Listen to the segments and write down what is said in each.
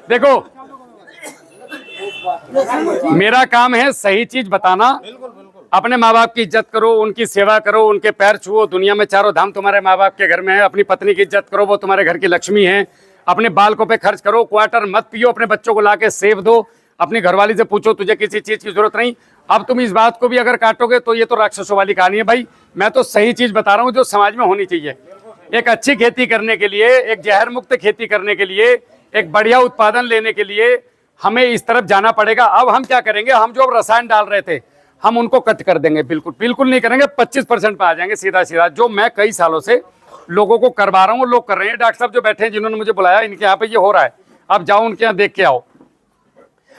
देखो, मेरा काम है सही चीज बताना। अपने माँ बाप की इज्जत करो, उनकी सेवा करो, उनके पैर छुओ। दुनिया में चारों धाम तुम्हारे माँ बाप के घर में है। अपनी पत्नी की इज्जत करो, वो तुम्हारे घर की लक्ष्मी है। अपने बालकों पे खर्च करो, क्वार्टर मत पियो, अपने बच्चों को लाके सेव दो। अपनी घरवाली से पूछो तुझे किसी चीज की जरूरत नहीं। अब तुम इस बात को भी अगर काटोगे तो ये तो राक्षसों वाली कहानी है भाई। मैं तो सही चीज बता रहा हूँ जो समाज में होनी चाहिए। एक अच्छी खेती करने के लिए, एक जहर मुक्त खेती करने के लिए, एक बढ़िया उत्पादन लेने के लिए हमें इस तरफ जाना पड़ेगा। अब हम क्या करेंगे, हम जो अब रसायन डाल रहे थे हम उनको कट कर देंगे। बिल्कुल बिल्कुल नहीं करेंगे, 25% पे आ जाएंगे सीधा सीधा। जो मैं कई सालों से लोगों को करवा रहा हूँ, लोग कर रहे हैं। डॉक्टर साहब जो बैठे हैं, जिन्होंने मुझे बुलाया, इनके यहाँ पे ये हो रहा है। आप जाओ उनके यहाँ देख के आओ।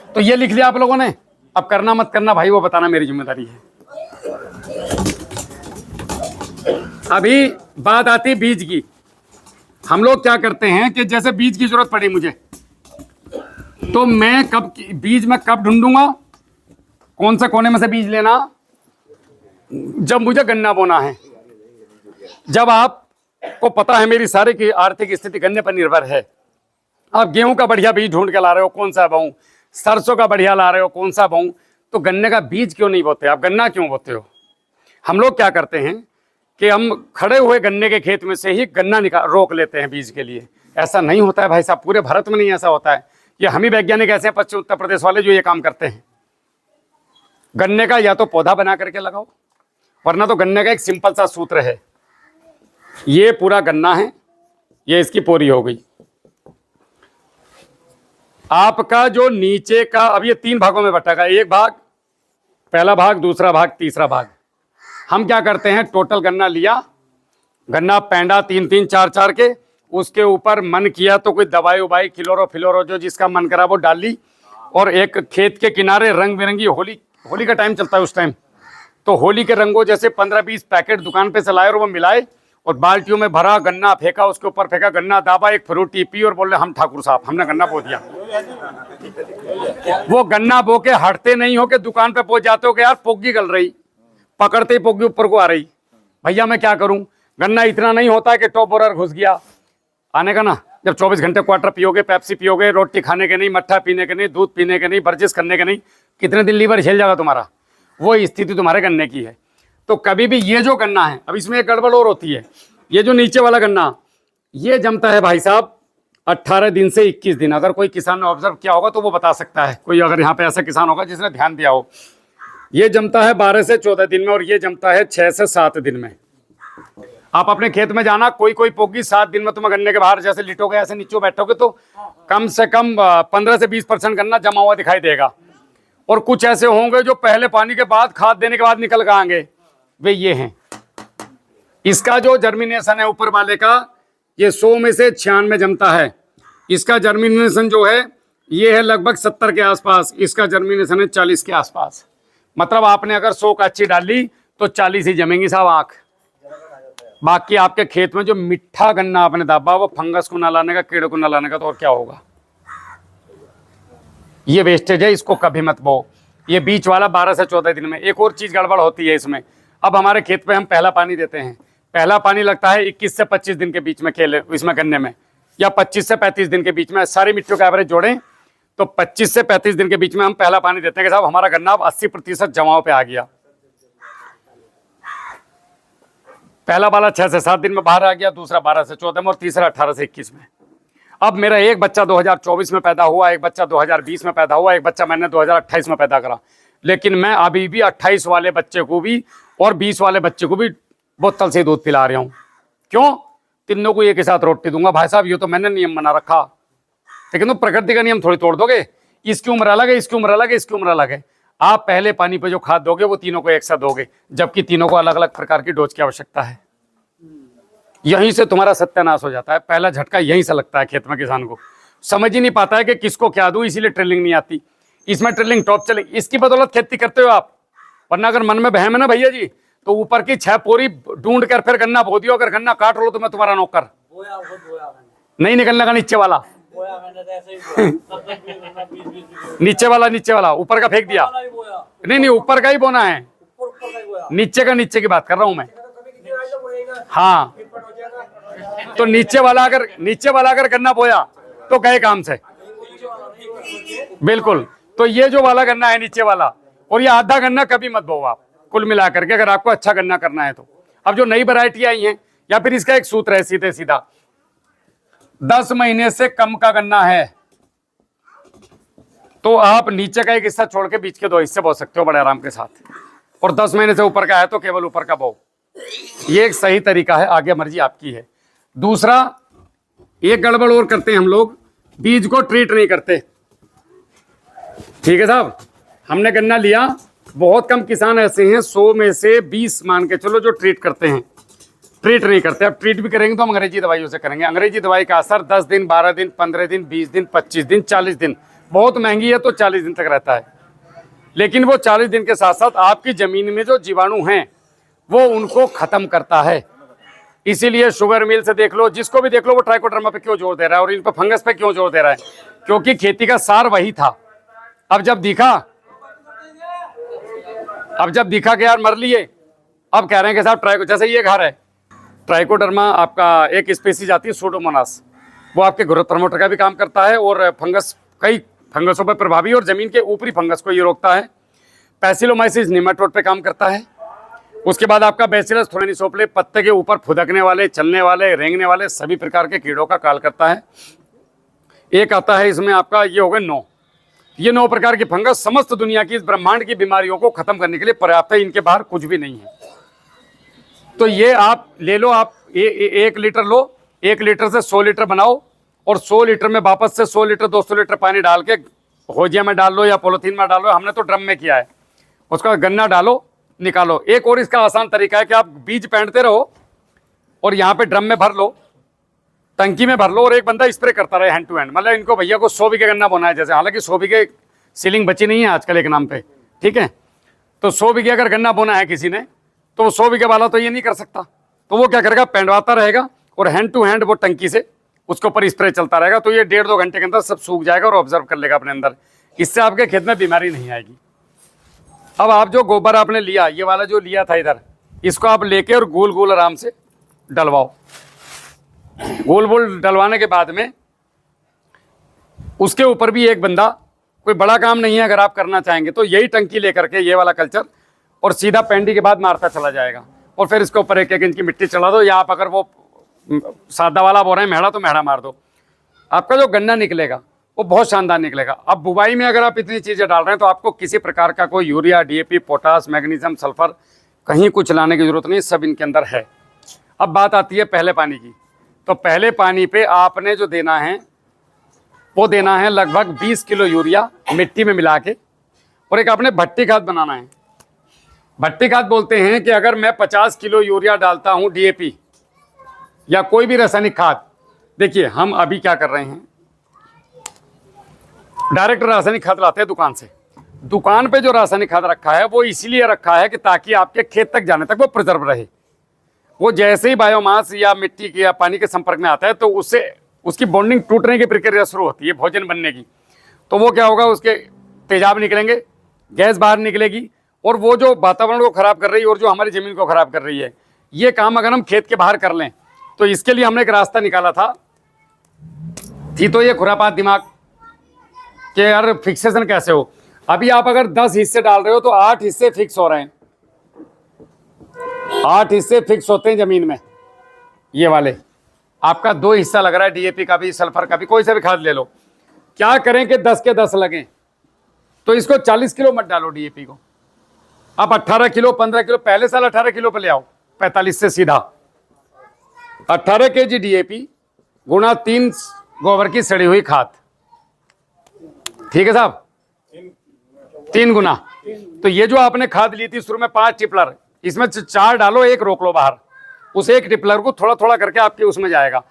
तो ये लिख लिया आप लोगों ने। अब करना मत करना भाई वो बताना मेरी जिम्मेदारी है। अभी बात आती बीज की। हम लोग क्या करते हैं कि जैसे बीज की जरूरत पड़ी मुझे, तो मैं कब बीज में कब ढूंढूंगा, कौन से कोने में से बीज लेना, जब मुझे गन्ना बोना है। जब आपको पता है मेरी सारी की आर्थिक स्थिति गन्ने पर निर्भर है। आप गेहूं का बढ़िया बीज ढूंढ के ला रहे हो, कौन सा बोऊं। सरसों का बढ़िया ला रहे हो, कौन सा बोऊं। तो गन्ने का बीज क्यों नहीं बोते आप, गन्ना क्यों बोते हो। हम लोग क्या करते हैं कि हम खड़े हुए गन्ने के खेत में से ही गन्ना रोक लेते हैं बीज के लिए। ऐसा नहीं होता है भाई साहब, पूरे भारत में नहीं ऐसा होता है। ये हम ही वैज्ञानिक ऐसे हैं पश्चिम उत्तर प्रदेश वाले जो ये काम करते हैं। गन्ने का या तो पौधा बना करके लगाओ, वरना तो गन्ने का एक सिंपल सा सूत्र है। ये पूरा गन्ना है, ये इसकी पोरी हो गई। आपका जो नीचे का, अब ये 3 भागों में बटेगा। एक भाग, पहला भाग, दूसरा भाग, तीसरा भाग। हम क्या करते हैं, टोटल गन्ना लिया, गन्ना पैंडा 3-3 4-4 के, उसके ऊपर मन किया तो कोई दवाई उबाई, क्लोरो फिलोरो जो जिसका मन करा वो डाल ली। और एक खेत के किनारे रंग बिरंगी होली का टाइम चलता है उस टाइम, तो होली के रंगों जैसे 15-20 पैकेट दुकान पे से लाए और वो मिलाए और बाल्टियों में भरा, गन्ना फेंका, उसके ऊपर फेंका, गन्ना दाबा, एक फ्रूटी पी और बोले हम ठाकुर साहब हमने गन्ना बो दिया। वो गन्ना बो के हटते नहीं हो के दुकान पे पहुंच जाते हो कि यार पोगी गल रही, पकड़ते ही पोगी ऊपर को आ रही। भैया मैं क्या करूं, गन्ना इतना नहीं होता है कि टॉप बोरर घुस गया आने का ना। जब 24 घंटे क्वार्टर पियोगे, पेप्सी पियोगे, रोटी खाने के नहीं, मट्ठा पीने के नहीं, दूध पीने के नहीं, वर्जिश करने के नहीं, कितने दिन लीवर झेल जाएगा तुम्हारा। वो स्थिति तुम्हारे गन्ने की है। तो कभी भी ये जो गन्ना है, अब इसमें एक गड़बड़ और होती है। ये जो नीचे वाला गन्ना, ये जमता है भाई साहब 18 दिन से 21 दिन। अगर कोई किसान ने ऑब्जर्व किया होगा तो वो बता सकता है, कोई अगर यहाँ पे ऐसा किसान होगा जिसने ध्यान दिया हो। ये जमता है 12 से 14 दिन में और ये जमता है 6 से 7 दिन में। आप अपने खेत में जाना, कोई कोई पोगी 7 दिन में तुम्हें गन्ने के बाहर जैसे लिटोगे, ऐसे नीचे बैठोगे तो कम से कम 15 से 20% गन्ना जमा हुआ दिखाई देगा। और कुछ ऐसे होंगे जो पहले पानी के बाद, खाद देने के बाद निकल के आएंगे, वे ये हैं। इसका जो जर्मिनेशन है ऊपर वाले का, ये 100 में से 96 जमता है। इसका जर्मिनेशन जो है ये है लगभग 70 के आसपास, इसका जर्मिनेशन है 40 के आसपास। मतलब आपने अगर 100 का अच्छी डाली तो 40 ही जमेंगी साहब आंख। बाकी आपके खेत में जो मिठा गन्ना आपने दाबा वो फंगस को ना लाने का, कीड़े को ना लाने का, तो और क्या होगा। ये वेस्टेज है, इसको कभी मत बो। ये बीच वाला 12 से 14 दिन में। एक और चीज गड़बड़ होती है इसमें। अब हमारे खेत पे हम पहला पानी देते हैं, पहला पानी लगता है 21 से 25 दिन के बीच में खेले इसमें गन्ने में, या 25 से 35 दिन के बीच में। सारी मिट्टियों का एवरेज जोड़ें तो 25 से 35 दिन के बीच में हम पहला पानी देते हैं कि साहब हमारा गन्ना अब 80% जमाव पे आ गया। पहला वाला 6 से 7 दिन में बाहर आ गया, दूसरा 12 से 14 में और तीसरा 18 से 21 में। अब मेरा एक बच्चा 2024 में पैदा हुआ, एक बच्चा 2020 में पैदा हुआ, एक बच्चा मैंने 2028 में पैदा करा। लेकिन मैं अभी भी 28 वाले बच्चे को भी और 20 वाले बच्चे को भी बोतल से दूध पिला रहा हूँ। क्यों? तीनों को एक ही साथ रोटी दूंगा। भाई साहब ये तो मैंने नियम बना रखा, लेकिन तो प्रकृति का नियम थोड़ी तोड़ दोगे। इसकी उम्र अलग है, इसकी उम्र अलग है, इसकी उम्र अलग है। आप पहले पानी पे जो खाद दोगे वो तीनों को एक साथ दोगे, जबकि तीनों को अलग अलग प्रकार की डोज की आवश्यकता है। यहीं से तुम्हारा सत्यानाश हो जाता है। पहला झटका यहीं से लगता है खेत में। किसान को समझ ही नहीं पाता है कि किसको क्या दूं, इसीलिए ट्रिलिंग नहीं आती। इसमें ट्रिलिंग टॉप चले, इसकी बदौलत खेती करते हो आप। वरना अगर मन में बहम है ना भैया जी, तो ऊपर की 6 पोरी ढूंढ कर फिर गन्ना बो दियो। अगर गन्ना काट लो तो मैं तुम्हारा नौकर। नहीं निकलने का नीचे वाला नीचे वाला ऊपर का फेंक दिया। नहीं नहीं ऊपर का ही बोना है, नीचे का, नीचे की बात कर रहा हूं मैं। हाँ तो नीचे वाला अगर गन्ना बोया तो गए काम से। बिल्कुल। तो ये जो वाला गन्ना है नीचे वाला, और ये आधा गन्ना कभी मत बो आप, कुल मिलाकर के, अगर आपको अच्छा गन्ना करना है तो। अब जो नई वैरायटी आई है, या फिर इसका एक सूत्र है सीधे सीधा, 10 महीने से कम का गन्ना है तो आप नीचे का एक हिस्सा छोड़ के बीच के 2 हिस्से बो सकते हो बड़े आराम के साथ, और 10 महीने से ऊपर का है तो केवल ऊपर का बो। ये एक सही तरीका है, आगे मर्जी आपकी है। दूसरा, एक गड़बड़ और करते हैं हम लोग, बीज को ट्रीट नहीं करते। ठीक है साहब, हमने गन्ना लिया, बहुत कम किसान ऐसे हैं, 100 में से 20 मान के चलो जो ट्रीट करते हैं, ट्रीट नहीं करते। अब ट्रीट भी करेंगे तो हम अंग्रेजी दवाइयों से करेंगे। अंग्रेजी दवाई का असर 10 दिन, 12 दिन, 15 दिन, 20 दिन, 25 दिन, 40 दिन, बहुत महंगी है तो 40 दिन तक रहता है। लेकिन वो 40 दिन के साथ साथ आपकी जमीन में जो जीवाणु हैं वो उनको खत्म करता है। इसीलिए शुगर मिल से देख लो, जिसको भी देख लो, वो ट्राइकोडर्मा पे क्यों जोर दे रहा है और इन पर फंगस पे क्यों जोर दे रहा है, क्योंकि खेती का सार वही था। अब जब दिखा कि यार मर लिए, अब कह रहे हैं कि साहब जैसे ये घर है, ट्राइकोडर्मा आपका एक स्पीसीज आती है सूडोमोनास, वो आपके ग्रोथ प्रमोटर का भी काम करता है और फंगस, कई फंगसों पर प्रभावी, और जमीन के ऊपरी फंगस को ये रोकता है। पैसिलोमाइसिस निमेटोड पे काम करता है। उसके बाद आपका बैसिलस थोरेनिसोप्ले पत्ते के ऊपर फुदकने वाले, चलने वाले, रेंगने वाले सभी प्रकार के कीड़ों का काल करता है। एक आता है इसमें आपका, ये हो गए 9, ये 9 प्रकार की फंगस समस्त दुनिया की, इस ब्रह्मांड की बीमारियों को खत्म करने के लिए पर्याप्त है, इनके बाहर कुछ भी नहीं है। तो ये आप ले लो, आप 1 लीटर लो, 1 लीटर से 100 लीटर बनाओ, और 100 लीटर में वापस से 100 लीटर 200 लीटर पानी डाल के होजिया में डाल लो या पॉलीथीन में डालो, हमने तो ड्रम में किया है। उसका गन्ना डालो, निकालो। एक और इसका आसान तरीका है कि आप बीज पहनते रहो और यहाँ पे ड्रम में भर लो, टंकी में भर लो, और एक बंदा स्प्रे करता रहे हैंड टू हैंड। मतलब इनको भैया को 100 बीघे गन्ना बोना है जैसे, हालांकि 100 बीघे सीलिंग बची नहीं है आजकल एक नाम पे, ठीक है। तो 100 बीघे अगर गन्ना बोना है किसी ने, तो वो 100 बीघे वाला तो ये नहीं कर सकता, तो वो क्या करेगा, पेंडवाता रहेगा और हैंड टू हैंड वो टंकी से उसके ऊपर स्प्रे चलता रहेगा। तो ये 1.5-2 घंटे के अंदर सब सूख जाएगा और ऑब्जर्व कर लेगा अपने अंदर। इससे आपके खेत में बीमारी नहीं आएगी। अब आप जो गोबर आपने लिया, ये वाला जो लिया था इधर, इसको आप लेके और गोल गोल आराम से डलवाओ। गोल गोल डलवाने के बाद में उसके ऊपर भी एक बंदा, कोई बड़ा काम नहीं है, अगर आप करना चाहेंगे तो यही टंकी लेकर के ये वाला कल्चर और सीधा पेंडी के बाद मारता चला जाएगा, और फिर इसके ऊपर 1-1 इंच की मिट्टी चढ़ा दो, या आप अगर वो सादा वाला बो रहे हैं मेढ़ा, तो मेढ़ा मार दो। आपका जो गन्ना निकलेगा वो बहुत शानदार निकलेगा। अब बुवाई में अगर आप इतनी चीज़ें डाल रहे हैं तो आपको किसी प्रकार का कोई urea, DAP, potash, magnesium, sulphur कहीं कुछ लाने की जरूरत नहीं, सब इनके अंदर है। अब बात आती है पहले पानी की। तो पहले पानी पे आपने जो देना है वो देना है लगभग 20 किलो यूरिया मिट्टी में मिला के, और एक आपने भट्टी खाद बनाना है। भट्टी खाद बोलते हैं कि अगर मैं 50 किलो यूरिया डालता हूँ DAP या कोई भी रासायनिक खाद, देखिए हम अभी क्या कर रहे हैं, डायरेक्ट रासायनिक खाद लाते हैं दुकान से। दुकान पे जो रासायनिक खाद रखा है वो इसीलिए रखा है कि ताकि आपके खेत तक जाने तक वो प्रिजर्व रहे। वो जैसे ही बायोमास या मिट्टी के या पानी के संपर्क में आता है तो उससे उसकी बॉन्डिंग टूटने की प्रक्रिया शुरू होती है, भोजन बनने की। तो वो क्या होगा, उसके तेजाब निकलेंगे, गैस बाहर निकलेगी, और वो जो वातावरण को खराब कर रही है और जो हमारी ज़मीन को खराब कर रही है, ये काम अगर हम खेत के बाहर कर लें तो इसके लिए हमने एक रास्ता निकाला था। तो ये खुरापात दिमाग कि यार फिक्सेशन कैसे हो। अभी आप अगर 10 हिस्से डाल रहे हो तो 8 हिस्से फिक्स हो रहे हैं, 8 हिस्से फिक्स होते हैं जमीन में। ये वाले आपका 2 हिस्सा लग रहा है DAP का भी, सल्फर का भी, कोई सा भी खाद ले लो। क्या करें कि 10 के 10 लगें, तो इसको 40 किलो मत डालो DAP को, आप 18 किलो 15 किलो, पहले साल 18 किलो पे ले आओ, 45 से सीधा 18 kg DAP गुणा 3 गोबर की सड़ी हुई खाद, ठीक है साहब, 3 गुना। तो ये जो आपने खाद ली थी शुरू में 5 टिपलर, इसमें 4 डालो, 1 रोक लो बाहर। उस 1 टिपलर को थोड़ा थोड़ा करके आपके उसमें जाएगा।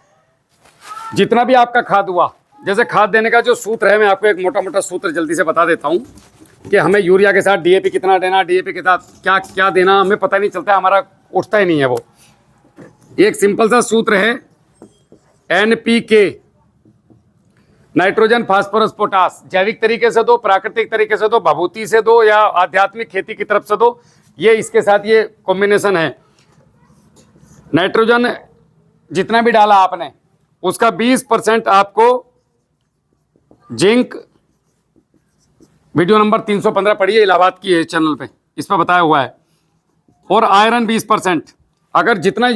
जितना भी आपका खाद हुआ, जैसे खाद देने का जो सूत्र है, मैं आपको एक मोटा मोटा सूत्र जल्दी से बता देता हूँ कि हमें यूरिया के साथ DAP कितना देना, DAP के साथ क्या क्या देना, हमें पता नहीं चलता, हमारा उठता ही नहीं है वो। एक सिंपल सा सूत्र है, NPK, नाइट्रोजन, फास्फोरस, पोटास। जैविक तरीके से दो, प्राकृतिक तरीके से दो, भभूति से दो, या आध्यात्मिक खेती की तरफ से दो, ये इसके साथ ये कॉम्बिनेशन है। नाइट्रोजन जितना भी डाला आपने उसका 20% आपको जिंक, वीडियो नंबर 315 पढ़िए, इलाहाबाद की है चैनल पे, इस पर बताया हुआ है। और आयरन 20%। अगर जितना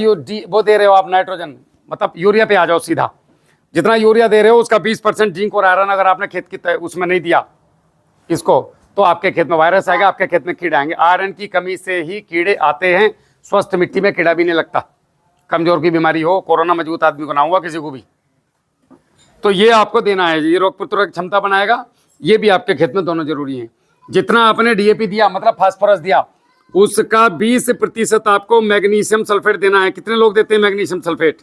वो दे रहे हो आप नाइट्रोजन, मतलब यूरिया पे आ जाओ सीधा, जितना यूरिया दे रहे हो उसका 20% जिंक और आयरन अगर आपने खेत की उसमें नहीं दिया इसको, तो आपके खेत में वायरस आएगा, आपके खेत में कीड़े आएंगे। आयरन की कमी से ही कीड़े आते हैं, स्वस्थ मिट्टी में कीड़ा भी नहीं लगता। कमजोर की बीमारी हो, कोरोना मजबूत आदमी को ना हुआ किसी को भी। तो ये आपको देना है, ये रोग प्रतिरोधक क्षमता बनाएगा, ये भी आपके खेत में दोनों जरूरी हैं। जितना आपने डीएपी दिया, मतलब फास्फोरस दिया, उसका 20% आपको मैग्नीशियम सल्फेट देना है। कितने लोग देते हैं मैग्नीशियम सल्फेट?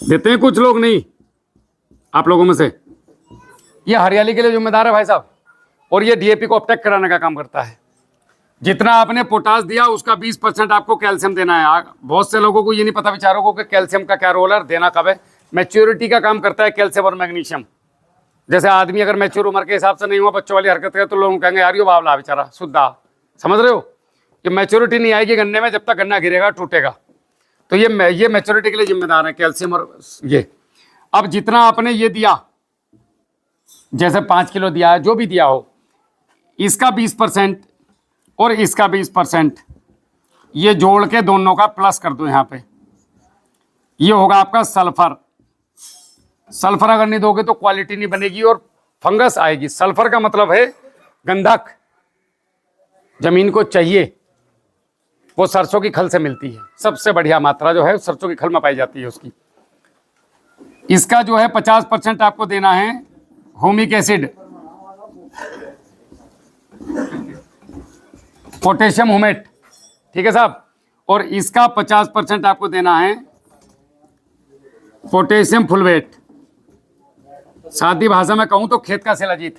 देते हैं कुछ लोग, नहीं आप लोगों में से। ये हरियाली के लिए जिम्मेदार है भाई साहब, और ये डीएपी को अपटेक कराने का काम करता है। जितना आपने पोटास दिया उसका 20% आपको कैल्शियम देना है। बहुत से लोगों को ये नहीं पता बेचारों को कि कैल्शियम का क्या रोल है, देना कब है। मैच्योरिटी का काम करता है कैल्शियम और मैग्नीशियम। जैसे आदमी अगर मैच्योर उम्र के हिसाब से नहीं हुआ, बच्चों वाली हरकत करे, तो लोग कहेंगे यार ये बावला बेचारा शुद्धा। समझ रहे हो कि मैच्योरिटी नहीं आएगी गन्ने में जब तक गन्ना गिरेगा टूटेगा। तो ये मैच्योरिटी के लिए जिम्मेदार है कैल्शियम और ये। अब जितना आपने ये दिया, जैसे 5 किलो दिया है, जो भी दिया हो, इसका 20% और इसका 20%, ये जोड़ के दोनों का प्लस कर दो यहाँ पे। ये होगा आपका सल्फर। सल्फर अगर नहीं दोगे तो क्वालिटी नहीं बनेगी और फंगस आएगी। सल्फर का मतलब है गंधक, जमीन को चाहिए, वो सरसों की खल से मिलती है। सबसे बढ़िया मात्रा जो है सरसों की खल में पाई जाती है उसकी। इसका जो है 50% आपको देना है ह्यूमिक एसिड, पोटेशियम ह्यूमेट, ठीक है साहब। और इसका 50% आपको देना है पोटेशियम फुलवेट। सादी भाषा में कहूं तो खेत का शिलाजीत।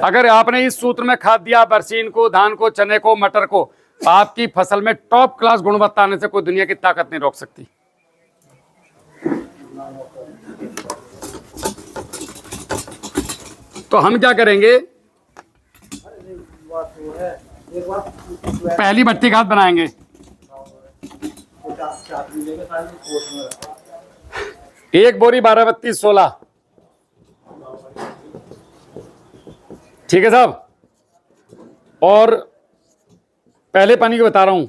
अगर आपने इस सूत्र में खाद दिया बरसीन को, धान को, चने को, मटर को, आपकी फसल में टॉप क्लास गुणवत्ता आने से कोई दुनिया की ताकत नहीं रोक सकती। तो हम क्या करेंगे, पहली भट्टी खाद बनाएंगे। एक बोरी 12-32-16, ठीक है साहब। और पहले पानी की बता रहा हूं,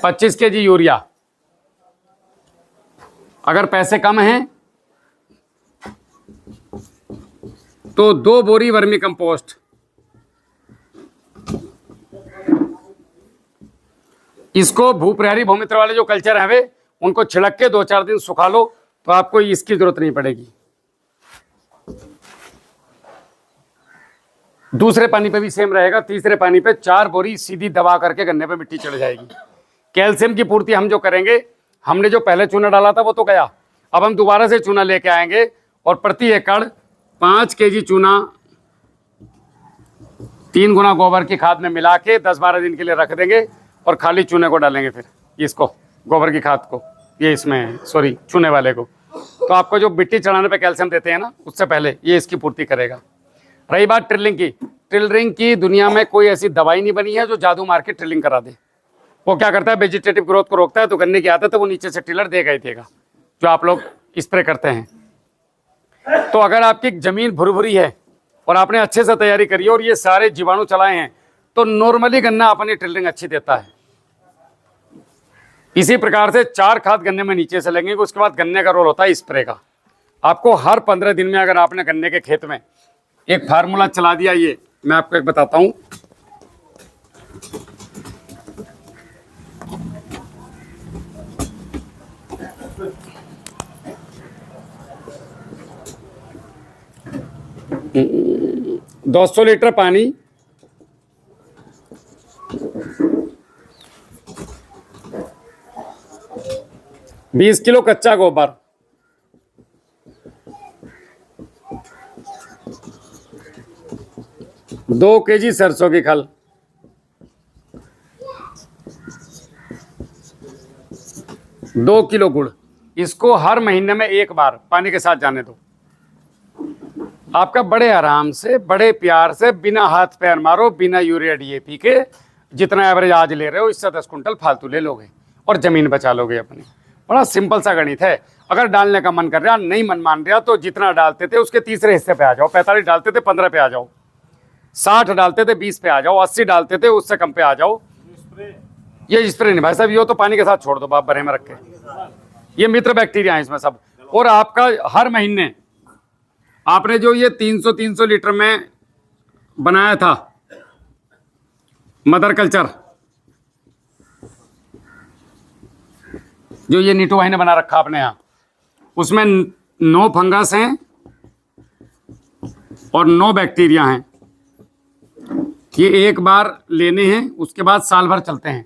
25 केजी यूरिया। अगर पैसे कम हैं तो 2 बोरी वर्मी कंपोस्ट। इसको भूप्रहरी भूमित्र वाले जो कल्चर है वे, उनको छिड़क के 2-4 दिन सुखा लो तो आपको इसकी जरूरत नहीं पड़ेगी। दूसरे पानी पे भी सेम रहेगा। तीसरे पानी पे 4 बोरी सीधी दबा करके गन्ने पे मिट्टी चढ़ जाएगी। कैल्शियम की पूर्ति हम जो करेंगे, हमने जो पहले चूना डाला था वो तो गया, अब हम दोबारा से चूना लेके आएंगे और प्रति एकड़ 5 केजी चूना 3 गुना गोबर की खाद में मिला के 10-12 दिन के लिए रख देंगे और खाली चूने को डालेंगे। फिर इसको गोबर की खाद को, ये इसमें सॉरी चूने वाले को, तो आपको जो मिट्टी चढ़ाने पे कैल्शियम देते हैं ना, उससे पहले ये इसकी पूर्ति करेगा। रही बात ड्रिलिंग की, ड्रिलिंग की दुनिया में कोई ऐसी दवाई नहीं बनी है जो जादू मार के ड्रिलिंग करा दे। वो क्या करता है, वेजिटेटिव ग्रोथ को रोकता है। तो गन्ने की आदत है वो नीचे से टिलर देगा ही देगा, जो आप लोग स्प्रे करते हैं। तो अगर आपकी जमीन भुरभुरी है और आपने अच्छे से तैयारी करी है और ये सारे जीवाणु चलाए हैं, तो नॉर्मली गन्ना अपनी टिलरिंग अच्छी देता है। इसी प्रकार से 4 खाद गन्ने में नीचे से लगेंगे। उसके बाद गन्ने का रोल होता है स्प्रे का। आपको हर 15 दिन में अगर आपने गन्ने के खेत में एक फार्मूला चला दिया, ये मैं आपको एक बताता हूं। हम्म, 200 लीटर पानी, 20 किलो कच्चा गोबर, 2 केजी सरसों की खल, 2 किलो गुड़। इसको हर महीने में एक बार पानी के साथ जाने दो। आपका बड़े आराम से, बड़े प्यार से, बिना हाथ पैर मारो, बिना यूरिया डीएपी के, जितना एवरेज आज ले रहे हो इससे 10 कुंटल फालतू ले लोगे और जमीन बचा लोगे अपनी। बड़ा सिंपल सा गणित है। अगर डालने का मन कर रहा, नहीं मन मान रहा, तो जितना डालते थे उसके तीसरे हिस्से पे आ जाओ। 45 डालते थे 15 पे आ जाओ, 60 डालते थे 20 पे आ जाओ, 80 डालते थे उससे कम पे आ जाओ। ये स्प्रे नहीं भाई साहब, ये तो पानी के साथ छोड़ दो, बाप भरे में रख के। ये मित्र बैक्टीरिया है इसमें सब। और आपका हर महीने आपने जो ये 300 लीटर में बनाया था मदर कल्चर, जो ये नीटू भाई ने बना रखा आपने यहाँ, उसमें 9 फंगस हैं और 9 बैक्टीरिया हैं। ये एक बार लेने हैं, उसके बाद साल भर चलते हैं।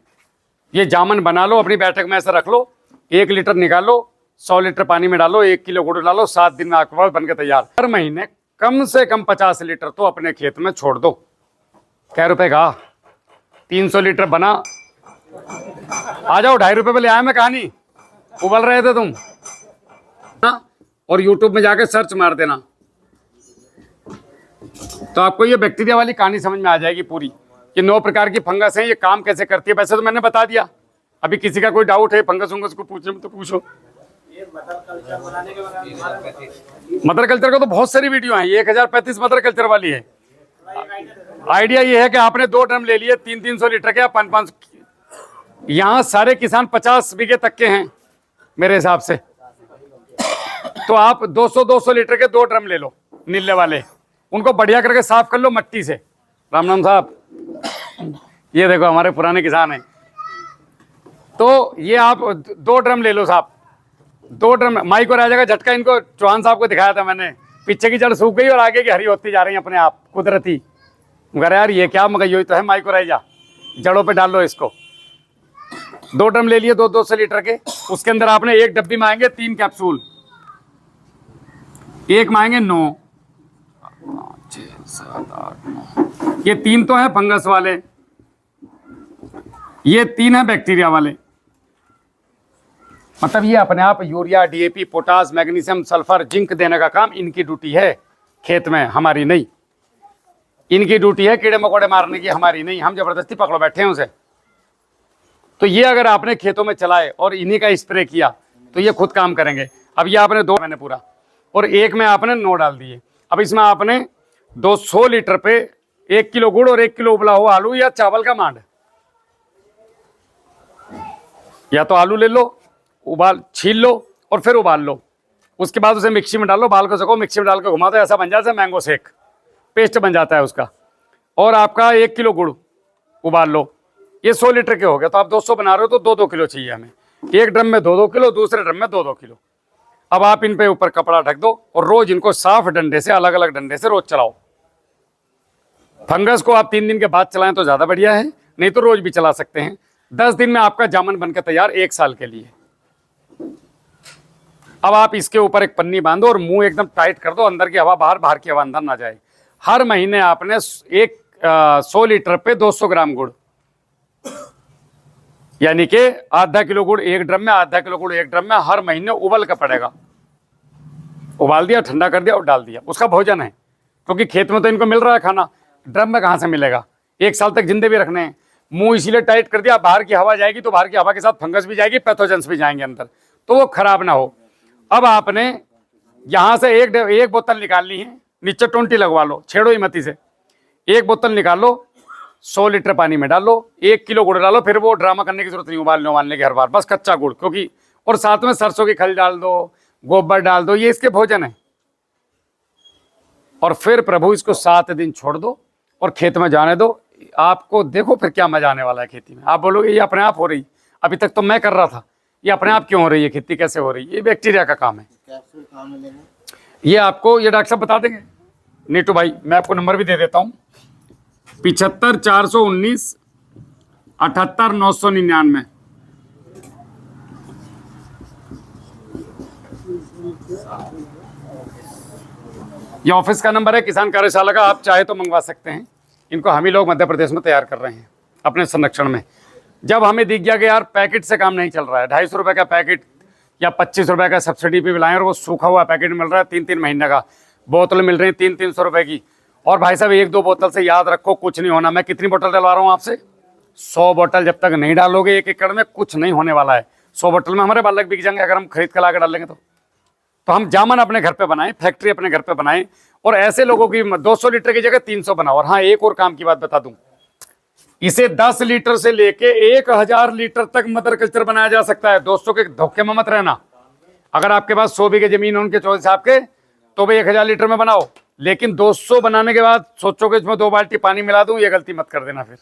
ये जामन बना लो, अपनी बैठक में ऐसा रख लो, 1 लीटर निकालो, 100 लीटर पानी में डालो, 1 किलो गुड़ डालो, 7 दिन में आपके पास बन के तैयार। हर महीने कम से कम 50 लीटर तो अपने खेत में छोड़ दो। क्या रुपए का 300 लीटर बना, आ जाओ, 2.5 रुपए पे ले आया मैं कहानी, उबल रहे थे तुम ना। और यूट्यूब में जाके सर्च मार देना तो आपको ये बैक्टीरिया वाली कहानी समझ में आ जाएगी पूरी, कि 9 प्रकार की फंगस हैं, ये काम कैसे करती है। वैसे तो मैंने बता दिया, अभी किसी का कोई डाउट है फंगस वंगस को पूछने में तो पूछो। मदर कल्चर का तो बहुत सारी वीडियो हैं, 1035 मदर कल्चर वाली है। आइडिया ये है कि आपने 2 ड्रम ले लिए 300 लीटर के, 5-5, यहाँ सारे किसान 50 बीघे तक के हैं मेरे हिसाब से, तो आप 200 लीटर के 2 ड्रम ले लो नीले वाले, उनको बढ़िया करके साफ कर लो मट्टी से। राम राम साहब, ये देखो हमारे पुराने किसान हैं। तो ये आप 2 ड्रम ले लो साहब, 2 ड्रम। माइको राजा का झटका इनको चौहान साहब को दिखाया था मैंने, पीछे की जड़ सूख गई और आगे की हरी होती जा रही है अपने आप कुदरती। मगर यार ये क्या मगर यही तो है माइको राजा, जड़ों पे डाल लो इसको। 2 ड्रम ले लिए 200 लीटर के, उसके अंदर आपने एक डब्बी में आएंगे 3 कैप्सूल, एक में आएंगे 9, 6, 7, 8, 9। ये 3 तो है फंगस वाले, ये 3 है बैक्टीरिया वाले। मतलब ये अपने आप urea, DAP, potash, magnesium, sulphur, zinc देने का काम इनकी ड्यूटी है खेत में, हमारी नहीं। इनकी ड्यूटी है कीड़े मकोड़े मारने की, हमारी नहीं। हम जबरदस्ती पकड़ो बैठे हैं उसे। तो ये अगर आपने खेतों में चलाए और इन्हीं का स्प्रे किया तो ये खुद काम करेंगे। अब ये आपने 2 मैंने पूरा, और एक में आपने 9 डाल दिए। अब इसमें आपने 200 लीटर पे 1 किलो गुड़ और 1 किलो उबला हुआ आलू या चावल का मांड, या तो आलू ले लो, उबाल छील लो और फिर उबाल लो, उसके बाद उसे मिक्सी में डालो, बाल को सको, मिक्सी में डाल के घुमा दो, ऐसा बन जाता है मैंगो शेक, पेस्ट बन जाता है उसका। और आपका 1 किलो गुड़ उबाल लो, ये 100 लीटर के हो गए, तो आप 200 बना रहे हो तो 2-2 किलो चाहिए हमें। एक ड्रम में 2-2 किलो, दूसरे ड्रम में 2-2 किलो। अब आप इन पे ऊपर कपड़ा ढक दो और रोज इनको साफ डंडे से, अलग अलग डंडे से रोज चलाओ। फंगस को आप 3 दिन के बाद चलाएं तो ज़्यादा बढ़िया है, नहीं तो रोज भी चला सकते हैं। 10 दिन में आपका जामुन बनकर तैयार 1 साल के लिए। अब आप इसके ऊपर एक पन्नी बांधो और मुंह एकदम टाइट कर दो, अंदर की हवा बाहर, बाहर की हवा अंदर ना जाए। हर महीने आपने 100 लीटर पे 200 ग्राम गुड़, यानी कि आधा किलो गुड़ 1 ड्रम में, आधा किलो गुड़ 1 ड्रम में, हर महीने उबल का पड़ेगा। उबाल दिया, ठंडा कर दिया और डाल दिया, उसका भोजन है। क्योंकि खेत में तो इनको मिल रहा है खाना, ड्रम में कहाँ से मिलेगा। 1 साल तक जिंदे भी रखने हैं। मुंह इसीलिए टाइट कर दिया, बाहर की हवा जाएगी तो बाहर की हवा के साथ फंगस भी जाएगी, पैथोजेंस भी जाएंगे अंदर, तो वो खराब ना हो। अब आपने यहाँ से एक बोतल निकालनी है, नीचे 20 लगवा लो, छेड़ो ही मती से। 1 बोतल निकालो, 100 लीटर पानी में डालो, 1 किलो गुड़ डालो, फिर वो ड्रामा करने की जरूरत नहीं उबालने की हर बार, बस कच्चा गुड़। क्योंकि और साथ में सरसों की खल डाल दो, गोबर डाल दो, ये इसके भोजन है। और फिर प्रभु इसको 7 दिन छोड़ दो और खेत में जाने दो। आपको देखो फिर क्या मजा आने वाला है खेती में। आप बोलोगे ये अपने आप हो रही, अभी तक तो मैं कर रहा था, ये अपने आप क्यों हो रही है, खेती कैसे हो रही है? ये बैक्टीरिया का काम है। ये आपको ये डॉक्टर साहब बता देंगे, नीटू भाई। मैं आपको नंबर भी दे देता हूँ, 75 419 78 999। ये ऑफिस का नंबर है किसान कार्यशाला का, आप चाहे तो मंगवा सकते हैं। इनको हम ही लोग मध्य प्रदेश में तैयार कर रहे हैं अपने संरक्षण में। जब हमें दिख गया कि यार पैकेट से काम नहीं चल रहा है, 250 रुपये का पैकेट या 25 रुपये का सब्सिडी पे भी लाएं और वो सूखा हुआ पैकेट मिल रहा है 3-3 महीने का, बोतल मिल रही है 300-300 रुपये की। और भाई साहब 1-2 बोतल से याद रखो कुछ नहीं होना। मैं कितनी बोतल डलवा रहा हूँ आपसे? 100 बोतल जब तक नहीं डालोगे 1 एकड़ में कुछ नहीं होने वाला है। 100 बोतल में हमारे बालक बिक जाएंगे अगर हम खरीद कर ला कर डालेंगे तो। तो हम जामन अपने घर पे बनाएं, फैक्ट्री अपने घर पे बनाएं, और ऐसे लोगों की 200 लीटर की जगह 300 बनाओ। और हाँ, एक और काम की बात बता दूं, इसे 10 लीटर से लेके 1000 लीटर तक मदर कल्चर बनाया जा सकता है। दोस्तों के धोखे में मत रहना। अगर आपके पास 100 बीघे जमीन है उनके चौधरी साहब के, तो भाई 1000 लीटर में बनाओ, लेकिन 200 बनाने के बाद सोचो कि इसमें 2 बाल्टी पानी मिला दूं, ये गलती मत कर देना फिर।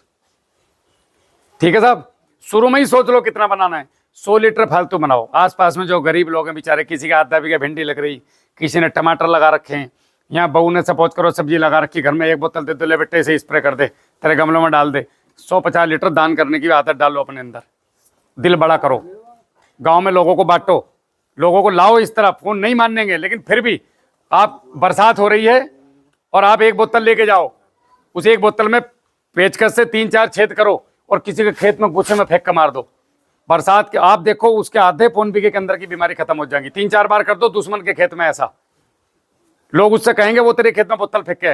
ठीक है साहब, शुरू में ही सोच लो कितना बनाना है। 100 लीटर फालतू बनाओ। आसपास में जो गरीब लोग हैं बेचारे, किसी का आधा बीघा भिंडी लग रही, किसी ने टमाटर लगा रखे हैं, यहाँ बहू ने सपोज करो सब्जी लगा रखी, घर में एक बोतल दे दो, ले बेटे से स्प्रे कर दे, तेरे गमलों में डाल दे। 150 लीटर दान करने की आदत डालो अपने अंदर, दिल बड़ा करो, गांव में लोगों को बांटो, लोगों को लाओ इस तरफ। वो नहीं मानेंगे, लेकिन फिर भी आप, बरसात हो रही है और आप एक बोतल लेके जाओ, उस एक बोतल में पेचकस से 3-4 छेद करो और किसी के खेत में गुच्छे में फेंक कर मार दो। बरसात के आप देखो, उसके आधे पौन बीघे के अंदर की बीमारी खत्म हो जाएगी। 3-4 बार कर दो दुश्मन के खेत में ऐसा, लोग उससे कहेंगे वो तेरे खेत में बोतल फेंक के,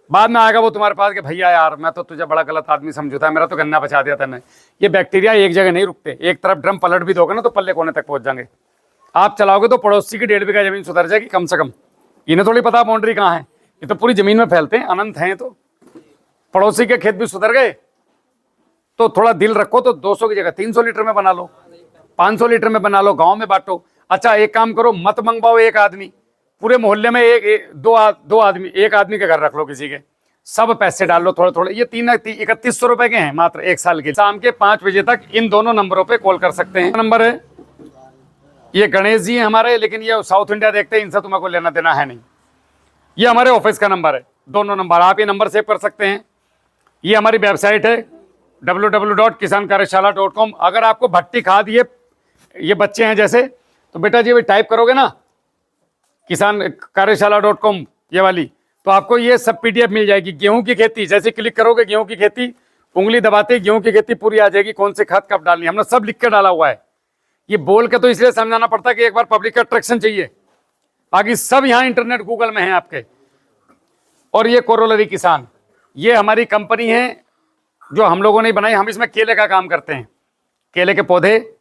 बाद में आएगा वो तुम्हारे पास कि भैया यार मैं तो तुझे बड़ा गलत आदमी समझू था, मेरा तो गन्ना बचा दिया था। ये बैक्टीरिया एक जगह नहीं रुकते, एक तरफ ड्रम पलट भी दोगे ना तो पल्ले कोने तक पहुंच जाएंगे। आप चलाओगे तो पड़ोसी की 1.5 बीघा जमीन सुधर जाएगी कम से कम। इन्हें थोड़ी पता बाउंड्री कहाँ है, ये तो पूरी जमीन में फैलते हैं, अनंत हैं। तो पड़ोसी के खेत भी सुधर गए, तो थोड़ा दिल रखो, तो 200 की जगह 300 लीटर में बना लो, 500 लीटर में बना लो, गांव में बांटो। अच्छा एक काम करो, मत मंगवाओ एक आदमी, पूरे मोहल्ले में दो आदमी, एक आदमी के घर रख लो किसी के, सब पैसे डाल लो थोड़े थोड़े। ये 3100 रुपए के हैं मात्र 1 साल के। शाम के 5 बजे तक इन दोनों नंबरों पे कॉल कर सकते हैं। नंबर है, ये गणेश जी हैं हमारे, लेकिन ये साउथ इंडिया देखते हैं, इनसे तुम्हें कोई लेना देना है नहीं। ये हमारे ऑफिस का नंबर है, दोनों नंबर, आप ये नंबर सेव कर सकते हैं। ये हमारी वेबसाइट है www.kisankaryashala.com। अगर आपको भट्टी खाद, ये बच्चे हैं जैसे, तो बेटा जी टाइप करोगे ना kisankaryashala.com ये वाली, तो आपको ये सब PDF मिल जाएगी। गेहूं की खेती, जैसे क्लिक करोगे गेहूं की खेती, उंगली दबाते गेहूं की खेती पूरी आ जाएगी, कौन से खाद कब डालनी, हमने सब लिख के डाला हुआ है। ये बोल के तो इसलिए समझाना पड़ता है कि एक बार पब्लिक का अट्रैक्शन चाहिए, बाकी सब यहाँ इंटरनेट गूगल में है आपके। और ये कोरोलरी किसान, ये हमारी कंपनी है जो हम लोगों ने बनाई। हम इसमें केले का काम करते हैं, केले के पौधे,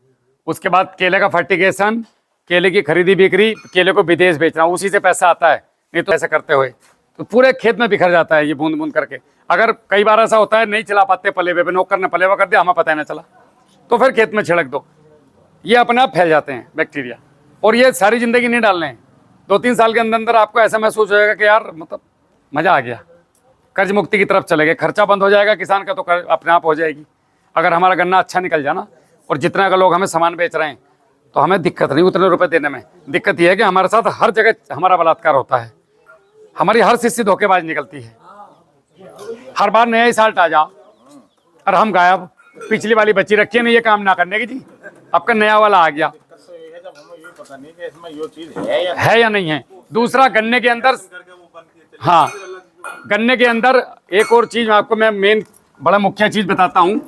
उसके बाद केले का फर्टिगेशन, केले की खरीदी बिक्री, केले को विदेश बेचना, उसी से पैसा आता है। नहीं तो ऐसा करते हुए तो पूरे खेत में बिखर जाता है ये बूंद बूंद करके। अगर कई बार ऐसा होता है नहीं चला पाते पलेवे पे, नौकर ने पलेवा कर दिया, हमें पता ही ना चला, तो फिर खेत में छिड़क दो, ये अपने आप फैल जाते हैं बैक्टीरिया। और ये सारी जिंदगी नहीं डालने हैं, 2-3 साल के अंदर अंदर आपको ऐसा महसूस हो जाएगा कि यार मतलब मज़ा आ गया, कर्ज मुक्ति की तरफ चले गए, खर्चा बंद हो जाएगा किसान का, तो अपने आप हो जाएगी। अगर हमारा गन्ना अच्छा निकल जाना, और जितना का लोग हमें सामान बेच रहे हैं, तो हमें दिक्कत नहीं उतने रुपए देने में। दिक्कत यह है कि हमारे साथ हर जगह हमारा बलात्कार होता है, हमारी हर शिष्य धोखेबाज निकलती है, हर बार नया ही साल ताजा, और हम गायब। पिछली वाली बच्ची रखी है नहीं ये काम ना करने की जी, आपका नया वाला आ गया, पता नहीं कि इसमें ये चीज है या नहीं है। दूसरा, गन्ने के अंदर, हाँ गन्ने के अंदर एक और चीज आपको मैं मेन बड़ा मुख्य चीज बताता हूँ।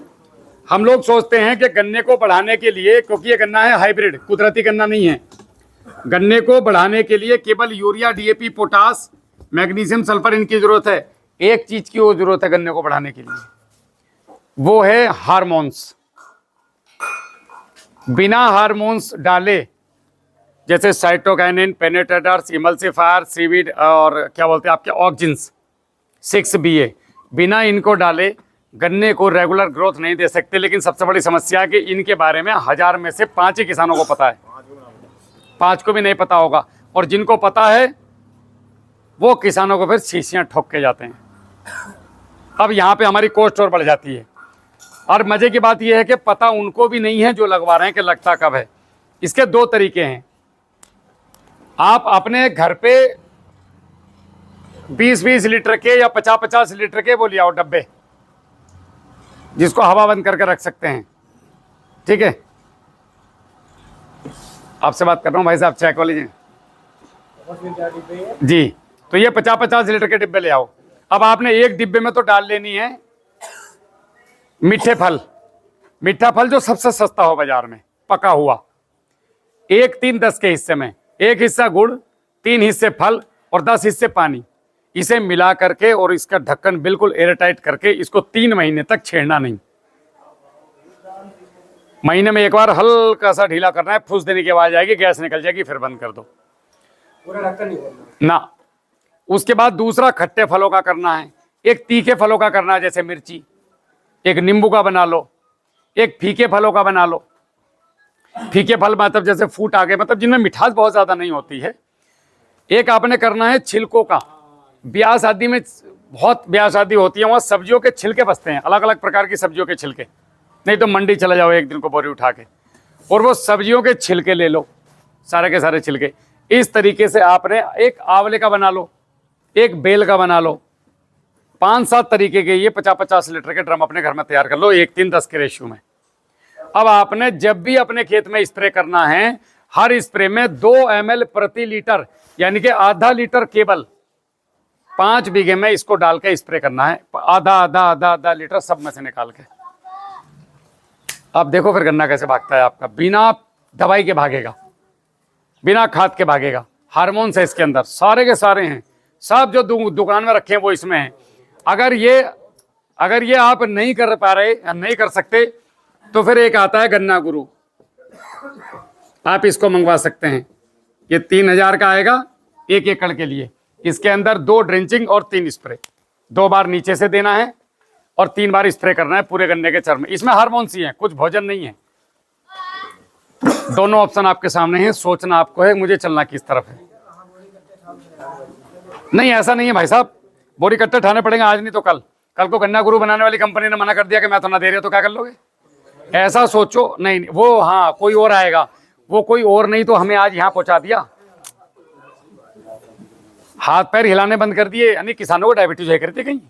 हम लोग सोचते हैं कि गन्ने को बढ़ाने के लिए, क्योंकि ये गन्ना है हाइब्रिड, कुदरती गन्ना नहीं है, गन्ने को बढ़ाने के लिए केवल urea, DAP, potash, magnesium, sulphur इनकी जरूरत है। एक चीज की और जरूरत है गन्ने को बढ़ाने के लिए, वो है हार्मोन्स। बिना हार्मोन्स डाले, जैसे साइटोकाइनिन, पेनिट्रेटर्स, इमल्सिफायर, सीवीड और क्या बोलते हैं आपके ऑक्जिन्स 6BA, बिना इनको डाले गन्ने को रेगुलर ग्रोथ नहीं दे सकते। लेकिन सबसे बड़ी समस्या है कि इनके बारे में 1000 में से 5 ही किसानों को पता है, 5 को भी नहीं पता होगा, और जिनको पता है वो किसानों को फिर शीशियाँ ठोक के जाते हैं। अब यहाँ पे हमारी कॉस्ट और बढ़ जाती है। और मज़े की बात यह है कि पता उनको भी नहीं है जो लगवा रहे हैं कि लगता कब है। इसके 2 तरीके हैं, आप अपने घर पे 20-20 लीटर के या 50-50 लीटर के वो ले आओ डब्बे, जिसको हवा बंद करके रख सकते हैं। ठीक है, आपसे बात कर रहा हूँ भाई साहब, चेक वाली जी। तो ये 50-50 लीटर के डिब्बे ले आओ। अब आपने एक डिब्बे में तो डाल लेनी है मीठे फल, मीठा फल जो सबसे सस्ता हो बाजार में, पका हुआ, 1 3 10 के हिस्से में 1 हिस्सा गुड़, 3 हिस्से फल और 10 हिस्से पानी, इसे मिला करके और इसका ढक्कन बिल्कुल एयरटाइट करके इसको 3 महीने तक छेड़ना नहीं। महीने में एक बार हल्का सा ढीला करना है, फूस देने की आवाज आएगी, गैस निकल जाएगी, फिर बंद कर दो। पूरा ढक्कन नहीं खोलना। ना। उसके बाद दूसरा खट्टे फलों का करना है, एक तीखे फलों का करना है, जैसे मिर्ची, एक नींबू का बना लो, एक फीके फलों का बना लो। फीके फल मतलब जैसे फूट आ गए, मतलब जिनमें मिठास बहुत ज्यादा नहीं होती है। एक आपने करना है छिलकों का। ब्याह शादी में, बहुत ब्याह शादी होती है, वहां सब्जियों के छिलके बचते हैं, अलग अलग प्रकार की सब्जियों के छिलके। नहीं तो मंडी चला जाओ एक दिन को बोरी उठा के, और वो सब्जियों के छिलके ले लो, सारे के सारे छिलके। इस तरीके से आपने एक आंवले का बना लो, एक बेल का बना लो, 5-7 तरीके के ये 50-50 लीटर के ड्रम अपने घर में तैयार कर लो, 1:3:10 के रेशियो में। अब आपने जब भी अपने खेत में स्प्रे करना है, हर स्प्रे में 2 ml प्रति लीटर, यानी कि आधा लीटर केवल 5 बीघे में इसको डाल के स्प्रे करना है। आधा लीटर सब में से निकाल के। अब देखो फिर गन्ना कैसे भागता है आपका, बिना दवाई के भागेगा, बिना खाद के भागेगा। हार्मोन्स है इसके अंदर, सारे के सारे हैं, सब जो दुकान में रखे हैं वो इसमें है। अगर ये आप नहीं कर पा रहे या नहीं कर सकते, तो फिर एक आता है गन्ना गुरु, आप इसको मंगवा सकते हैं। ये 3000 का आएगा 1 एकड़ के लिए। इसके अंदर 2 ड्रेंचिंग और 3 स्प्रे, 2 बार नीचे से देना है और 3 बार स्प्रे करना है पूरे गन्ने के चर में। इसमें हार्मोन्स ही है, कुछ भोजन नहीं है। दोनों ऑप्शन आपके सामने हैं, सोचना आपको है मुझे चलना किस तरफ है। नहीं, ऐसा नहीं है भाई साहब, बोरी कट्टे उठाने पड़ेंगे, आज नहीं तो कल। कल को गन्ना गुरु बनाने वाली कंपनी ने मना कर दिया कि मैं तो ना दे रही हूं, तो क्या कर लोगे? ऐसा सोचो। नहीं, वो हाँ कोई और आएगा, वो कोई और नहीं तो हमें आज यहाँ पहुंचा दिया। हाथ पैर हिलाने बंद कर दिए, यानी किसानों को डायबिटीज है करते कहीं।